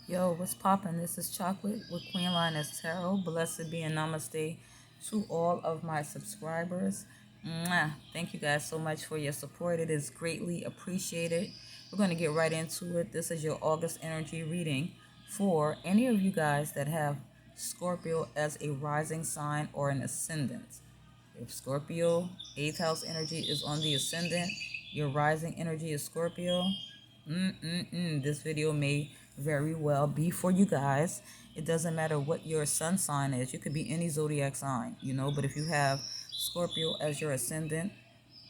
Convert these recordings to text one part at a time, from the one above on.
Yo, what's poppin'? This is Chocolate with Queen Lioness Tarot. Blessed be and namaste to all of my subscribers. Mwah. Thank you guys so much for your support. It is greatly appreciated. We're going to get right into it. This is your August energy reading for any of you guys that have Scorpio as a rising sign or an ascendant. If Scorpio 8th house energy is on the ascendant, your rising energy is Scorpio. This video may very well be for you guys. It doesn't matter what your sun sign is. You could be any zodiac sign, but if you have Scorpio as your ascendant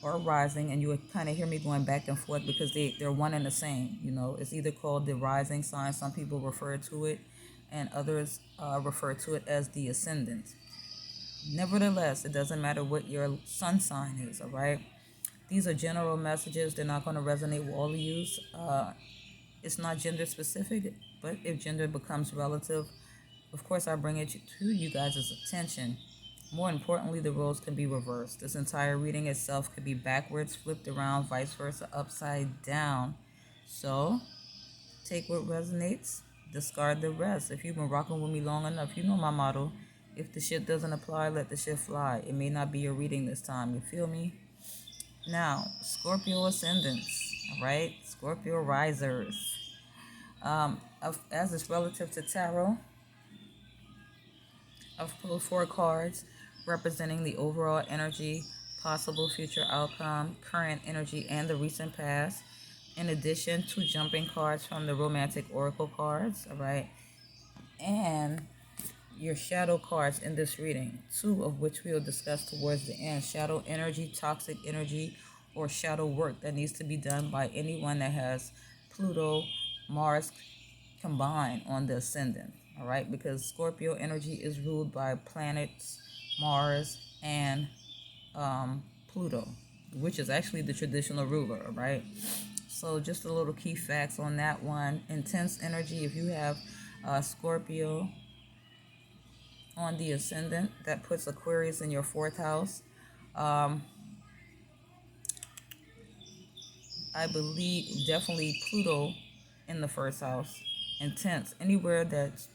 or rising, and you would kind of hear me going back and forth because they're one and the same. It's either called the rising sign, some people refer to it, and others refer to it as the ascendant. Nevertheless, it doesn't matter what your sun sign is, all right? These are general messages. They're not going to resonate with all of you. It's not gender specific, but if gender becomes relative, of course, I bring it to you guys' attention. More importantly, the roles can be reversed. This entire reading itself could be backwards, flipped around, vice versa, upside down. So, take what resonates, discard the rest. If you've been rocking with me long enough, you know my motto. If the shit doesn't apply, let the shit fly. It may not be your reading this time. You feel me? Now, Scorpio ascendants, all right? Scorpio risers. As it's relative to tarot, I've pulled 4 cards representing the overall energy, possible future outcome, current energy, and the recent past. In addition to jumping cards from the romantic oracle cards, all right? And your shadow cards in this reading, 2 of which we'll discuss towards the end. Shadow energy, toxic energy, or shadow work that needs to be done by anyone that has Pluto, Mars combined on the ascendant, all right? Because Scorpio energy is ruled by planets, Mars, and Pluto, which is actually the traditional ruler, all right? So just a little key facts on that one. Intense energy, if you have Scorpio on the ascendant, that puts Aquarius in your 4th house. I believe definitely Pluto in the 1st house. Intense. Anywhere that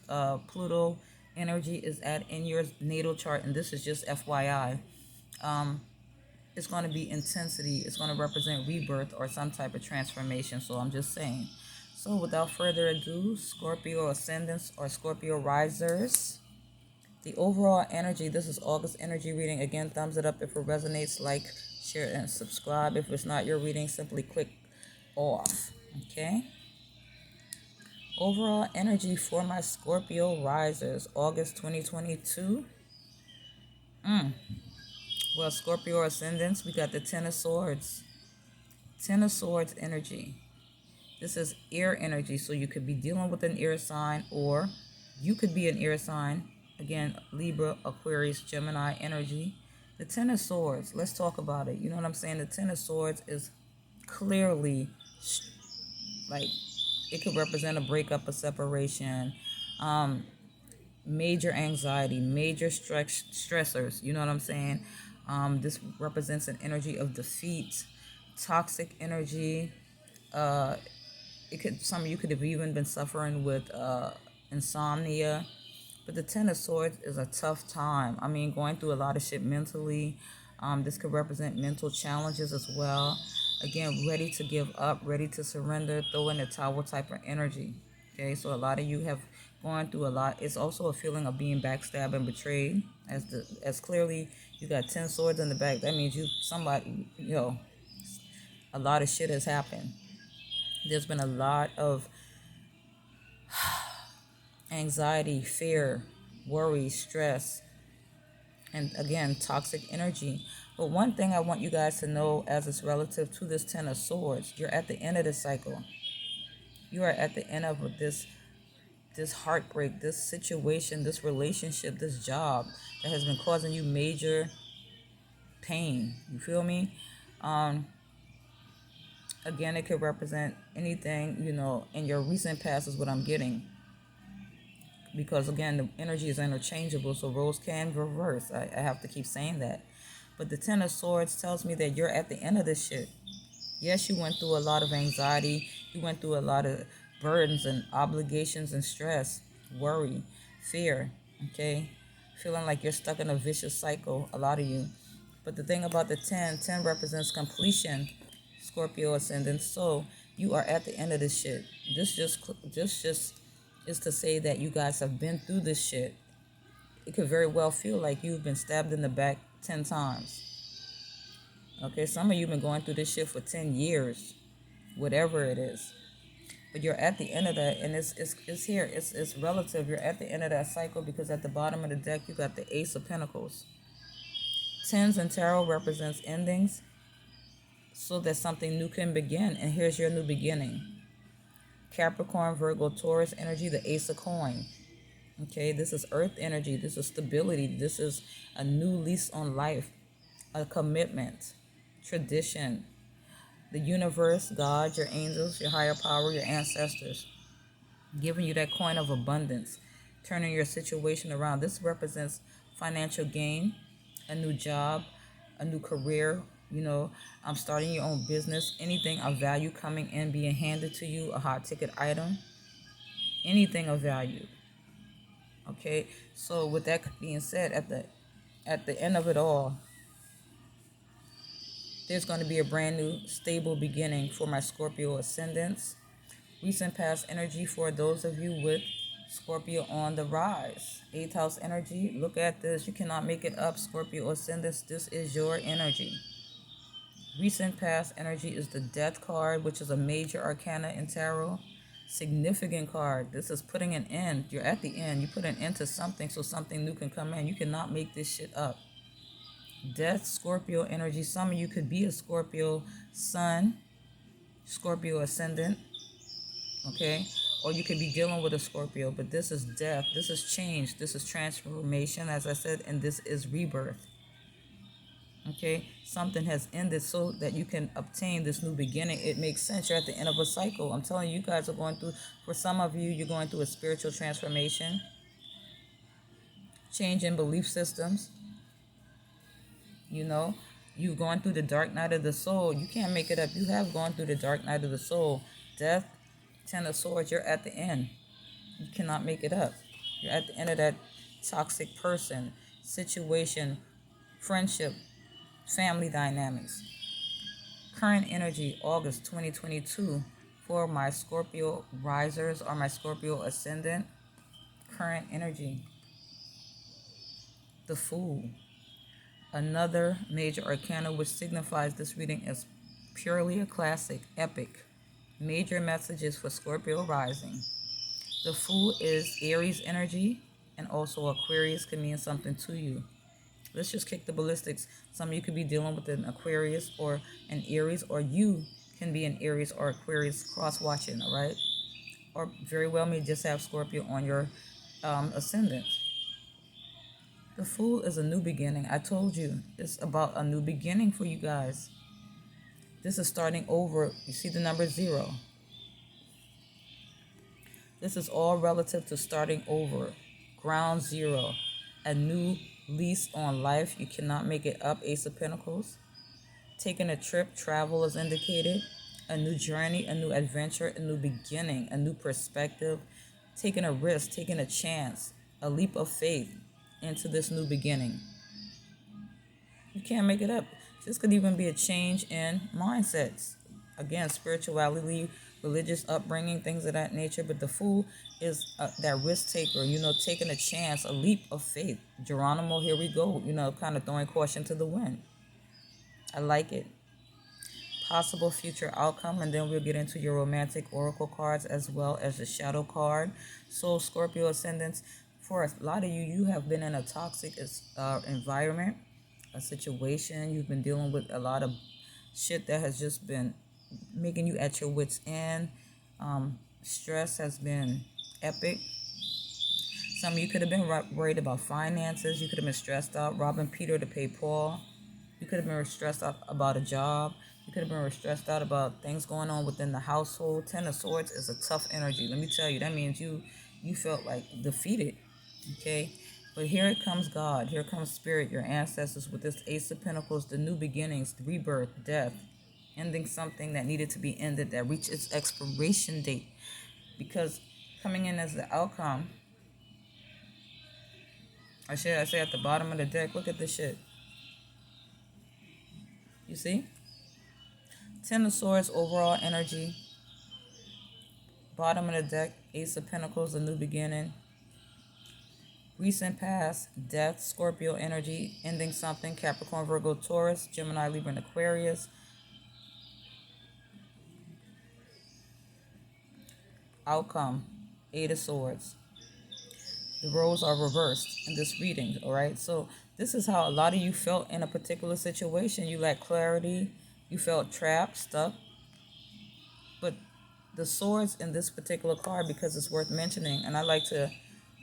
Pluto energy is at in your natal chart, and this is just FYI, it's going to be intensity. It's going to represent rebirth or some type of transformation. So I'm just saying. So without further ado, Scorpio ascendants or Scorpio risers. The overall energy, this is August energy reading. Again, thumbs it up if it resonates, like, share, and subscribe. If it's not your reading, simply click off, okay? Overall energy for my Scorpio risers, August 2022. Well, Scorpio ascendants, we got the Ten of Swords. Ten of Swords energy. This is air energy, so you could be dealing with an air sign, or you could be an air sign. Again, Libra, Aquarius, Gemini energy. The Ten of Swords, let's talk about it. You know what I'm saying? The Ten of Swords is clearly, like, it could represent a breakup, a separation, major anxiety, major stressors. You know what I'm saying? This represents an energy of defeat, toxic energy. Some of you could have even been suffering with insomnia. But the Ten of Swords is a tough time. I mean, going through a lot of shit mentally. This could represent mental challenges as well. Again, ready to give up, ready to surrender, throw in the towel type of energy. Okay, so a lot of you have gone through a lot. It's also a feeling of being backstabbed and betrayed. As clearly, you got 10 swords in the back. That means a lot of shit has happened. There's been a lot of anxiety, fear, worry, stress, and again, toxic energy. But one thing I want you guys to know as it's relative to this Ten of Swords, you're at the end of the cycle. You are at the end of this heartbreak, this situation, this relationship, this job that has been causing you major pain. You feel me? Again, it could represent anything, in your recent past is what I'm getting. Because again, the energy is interchangeable, so roles can reverse. I have to keep saying that. But the Ten of Swords tells me that you're at the end of this shit. Yes, you went through a lot of anxiety. You went through a lot of burdens and obligations and stress, worry, fear, okay? Feeling like you're stuck in a vicious cycle, a lot of you. But the thing about the 10, 10 represents completion, Scorpio ascendant. So you are at the end of this shit. This just is to say that you guys have been through this shit. It could very well feel like you've been stabbed in the back 10 times. Okay, some of you have been going through this shit for 10 years, whatever it is. But you're at the end of that, and it's here. It's relative. You're at the end of that cycle because at the bottom of the deck, you got the Ace of Pentacles. Tens in tarot represents endings so that something new can begin. And here's your new beginning. Capricorn, Virgo, Taurus energy, the Ace of Coin. Okay, this is earth energy. This is stability. This is a new lease on life, a commitment, tradition, the universe, God, your angels, your higher power, your ancestors, giving you that coin of abundance, turning your situation around. This represents financial gain, a new job, a new career. I'm starting your own business, anything of value coming in, being handed to you, a hot ticket item, anything of value. Okay, so with that being said, at the end of it all, there's going to be a brand new stable beginning for my Scorpio ascendants. Recent past energy for those of you with Scorpio on the rise. 8th house energy. Look at this. You cannot make it up, Scorpio ascendants. This is your energy. Recent past energy is the Death card, which is a major arcana in tarot. Significant card. This is putting an end. You're at the end. You put an end to something so something new can come in. You cannot make this shit up. Death, Scorpio energy. Some of you could be a Scorpio sun, Scorpio ascendant, okay? Or you could be dealing with a Scorpio, but this is death. This is change. This is transformation, as I said, and this is rebirth. Okay, something has ended so that you can obtain this new beginning. It makes sense. You're at the end of a cycle. I'm telling you, you guys are going through, for some of you, you're going through a spiritual transformation, change in belief systems. You've gone through the dark night of the soul. You can't make it up. You have gone through the dark night of the soul. Death, 10 of swords, you're at the end. You cannot make it up. You're at the end of that toxic person, situation, friendship, family dynamics. Current energy, August 2022, for my Scorpio risers or my Scorpio ascendant. Current energy, the Fool. Another major arcana which signifies this reading as purely a classic, epic. Major messages for Scorpio rising. The Fool is Aries energy, and also Aquarius can mean something to you. Let's just kick the ballistics. Some of you could be dealing with an Aquarius or an Aries, or you can be an Aries or Aquarius cross-watching, all right? Or very well may just have Scorpio on your ascendant. The Fool is a new beginning. I told you, it's about a new beginning for you guys. This is starting over. You see the number 0. This is all relative to starting over. Ground zero. A new lease on life. You cannot make it up. Ace of Pentacles. Taking a trip. Travel is indicated. A new journey. A new adventure. A new beginning. A new perspective. Taking a risk. Taking a chance. A leap of faith into this new beginning. You can't make it up. This could even be a change in mindsets. Again, spirituality, religious upbringing, things of that nature. But the Fool is that risk taker, taking a chance, a leap of faith. Geronimo, here we go, kind of throwing caution to the wind. I like it. Possible future outcome, and then we'll get into your romantic oracle cards as well as the shadow card. So Scorpio ascendants, for a lot of you, you have been in a toxic environment, a situation. You've been dealing with a lot of shit that has just been making you at your wits' end. Stress has been epic. Some of you could have been worried about finances. You could have been stressed out, robbing Peter to pay Paul. You could have been stressed out about a job. You could have been stressed out about things going on within the household. 10 of Swords is a tough energy. Let me tell you, that means you felt like defeated. Okay, but here it comes God. Here comes Spirit, your ancestors, with this Ace of Pentacles, the new beginnings, the rebirth, death, ending something that needed to be ended, that reached its expiration date. because coming in as the outcome, I say at the bottom of the deck, look at this shit. You see? Ten of Swords, overall energy. Bottom of the deck, Ace of Pentacles, a new beginning. Recent past, death, Scorpio energy, ending something, Capricorn, Virgo, Taurus, Gemini, Libra, and Aquarius. Outcome, Eight of Swords. The roles are reversed in this reading, all right? So this is how a lot of you felt in a particular situation. You lacked clarity, you felt trapped, stuck. But the swords in this particular card, because it's worth mentioning, and I like to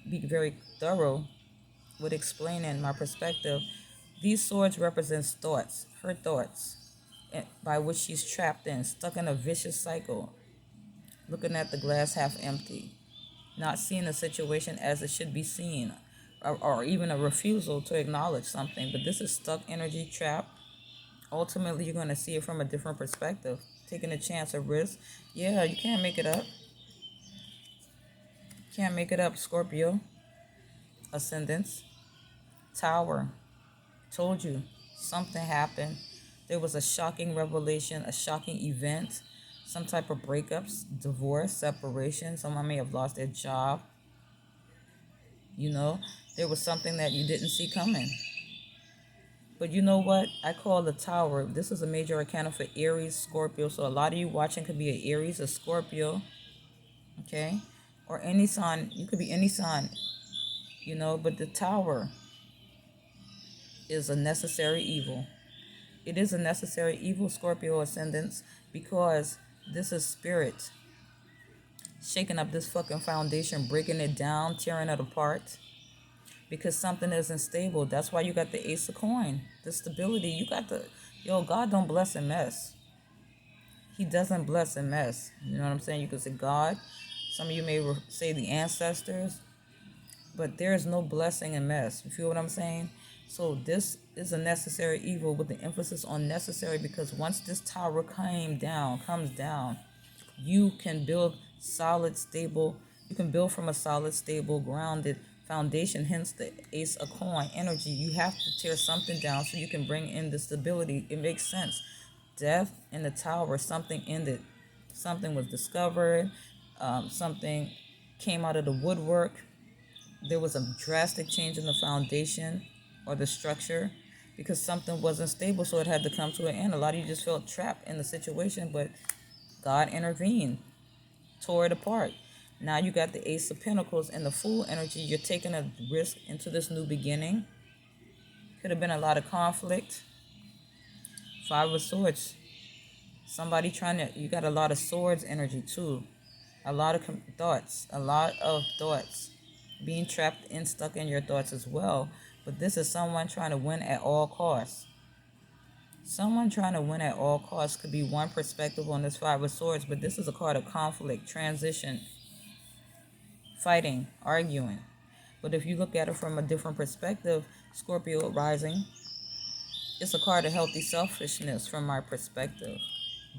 be very thorough with explaining my perspective, these swords represent thoughts, her thoughts, by which she's trapped in, stuck in a vicious cycle, looking at the glass half empty, not seeing the situation as it should be seen, or even a refusal to acknowledge something. But this is stuck energy, trap. Ultimately, you're going to see it from a different perspective, taking a chance, a risk. Yeah, you can't make it up. Can't make it up, Scorpio. Ascendants. Tower. Told you, something happened. There was a shocking revelation, a shocking event, some type of breakups, divorce, separation. Someone may have lost their job. You know, there was something that you didn't see coming. But you know what? I call the Tower. This is a major arcana for Aries, Scorpio. So a lot of you watching could be an Aries, a Scorpio, okay? Or any sign. You could be any sign, you know. But the Tower is a necessary evil. It is a necessary evil, Scorpio ascendants, because this is spirit shaking up this fucking foundation, breaking it down, tearing it apart, because something isn't stable. That's why you got the Ace of Coin, the stability. You got the, God don't bless and mess. He doesn't bless and mess. You know what I'm saying? You could say God. Some of you may say the ancestors, but there is no blessing and mess. You feel what I'm saying? So this is a necessary evil, with the emphasis on necessary, because once this tower comes down, you can build solid, stable, you can build from a solid, stable, grounded foundation, hence the Ace of Coin energy. You have to tear something down so you can bring in the stability. It makes sense. Death in the tower, something ended. Something was discovered. Something came out of the woodwork. There was a drastic change in the foundation or the structure, because something wasn't stable, so it had to come to an end. A lot of you just felt trapped in the situation, but God intervened, tore it apart. Now you got the Ace of Pentacles and the Fool energy. You're taking a risk into this new beginning. Could have been a lot of conflict. Five of Swords. Somebody you got a lot of swords energy too. A lot of thoughts. A lot of thoughts. Being trapped and stuck in your thoughts as well. But this is someone trying to win at all costs. Someone trying to win at all costs could be one perspective on this Five of Swords, but this is a card of conflict, transition, fighting, arguing. But if you look at it from a different perspective, Scorpio rising, it's a card of healthy selfishness from my perspective.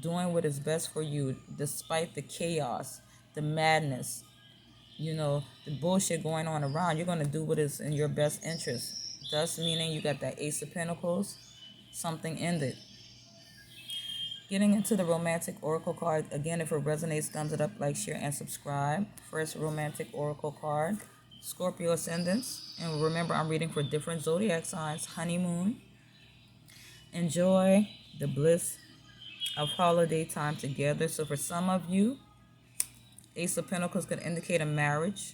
Doing what is best for you despite the chaos, the madness, the bullshit going on around. You're going to do what is in your best interest. Thus meaning you got that Ace of Pentacles, something ended. Getting into the romantic oracle card. Again, if it resonates, thumbs it up, like, share, and subscribe. First romantic oracle card, Scorpio ascendants. And remember, I'm reading for different zodiac signs. Honeymoon. Enjoy the bliss of holiday time together. So for some of you, Ace of Pentacles could indicate a marriage,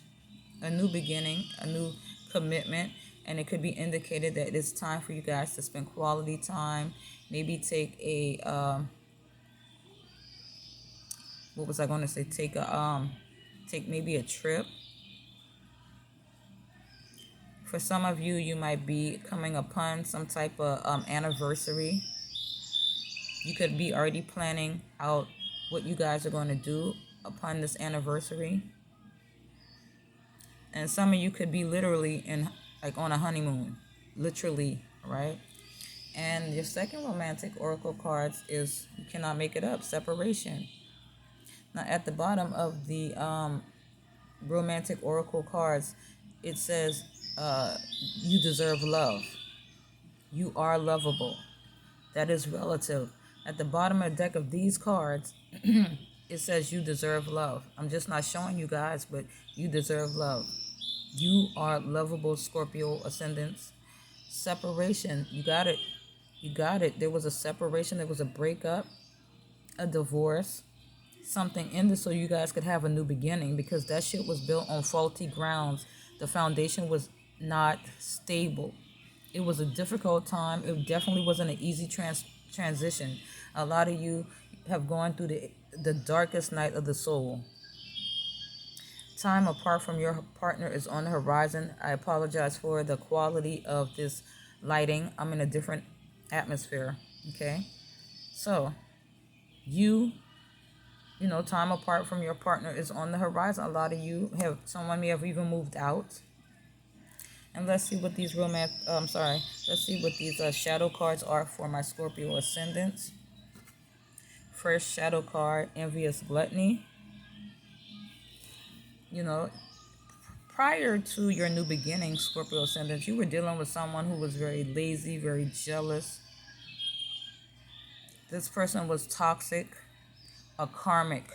a new beginning, a new commitment. And it could be indicated that it's time for you guys to spend quality time. Maybe take a... what was I going to say? Take maybe a trip. For some of you, you might be coming upon some type of anniversary. You could be already planning out what you guys are going to do upon this anniversary. And some of you could be literally on a honeymoon, literally, right? And your second romantic oracle cards is, you cannot make it up, separation. Now, at the bottom of the romantic oracle cards, it says, you deserve love. You are lovable. That is relative. At the bottom of the deck of these cards, it says you deserve love. I'm just not showing you guys, but you deserve love. You are lovable, Scorpio ascendants. Separation, you got it. You got it. There was a separation, there was a breakup, a divorce, something ended so you guys could have a new beginning, because that shit was built on faulty grounds. The foundation was not stable. It was a difficult time. It definitely wasn't an easy transition. A lot of you have gone through the darkest night of the soul. Time apart from your partner is on the horizon. I apologize for the quality of this lighting. I'm in a different atmosphere. Okay, so you know, time apart from your partner is on the horizon. A lot of you have, someone may have even moved out. And let's see what these let's see what these shadow cards are for my Scorpio ascendants. First shadow card, envious gluttony. You know, prior to your new beginning, Scorpio ascendants, you were dealing with someone who was very lazy, very jealous. This person was toxic, a karmic.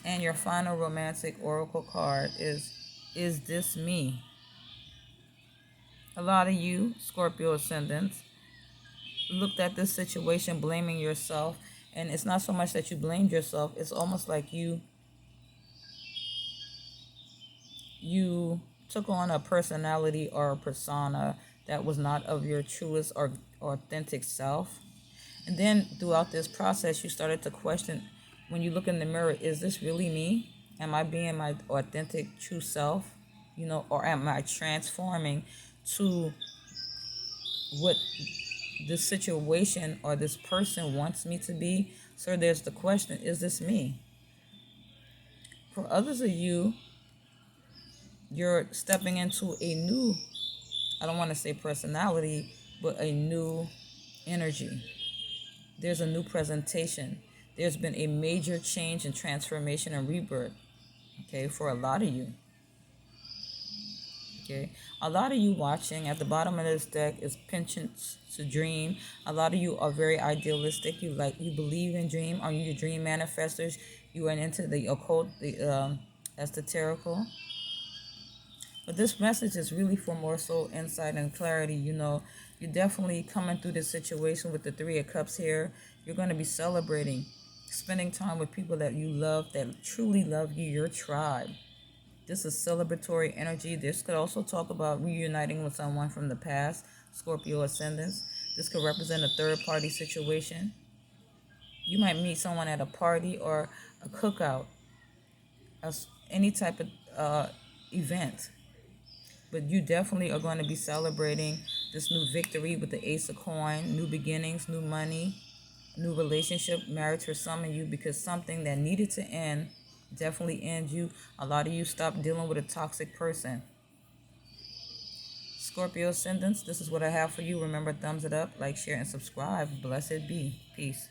And your final romantic oracle card is this me? A lot of you, Scorpio ascendants, looked at this situation blaming yourself. And it's not so much that you blamed yourself. It's almost like you took on a personality or a persona that was not of your truest or authentic self. And then throughout this process, you started to question, when you look in the mirror, is this really me? Am I being my authentic true self? You know, or am I transforming to what this situation or this person wants me to be? So there's the question, is this me? For others of you, you're stepping into a new, I don't want to say personality, but a new energy. There's a new presentation. There's been a major change and transformation and rebirth, okay, for a lot of you. Okay, a lot of you watching, at the bottom of this deck is penchants to dream. A lot of you are very idealistic. You believe in dream. Are you dream manifestors? You are into the occult, the esoterical. But this message is really for more so insight and clarity. You know, you're definitely coming through this situation with the Three of Cups here. You're going to be celebrating, spending time with people that you love, that truly love you, your tribe. This is celebratory energy. This could also talk about reuniting with someone from the past, Scorpio ascendants. This could represent a third-party situation. You might meet someone at a party or a cookout, any type of event. But you definitely are going to be celebrating this new victory with the Ace of Coins, new beginnings, new money, new relationship, marriage for some of you, because something that needed to end definitely ends you. A lot of you stopped dealing with a toxic person. Scorpio ascendants, this is what I have for you. Remember, thumbs it up, like, share, and subscribe. Blessed be. Peace.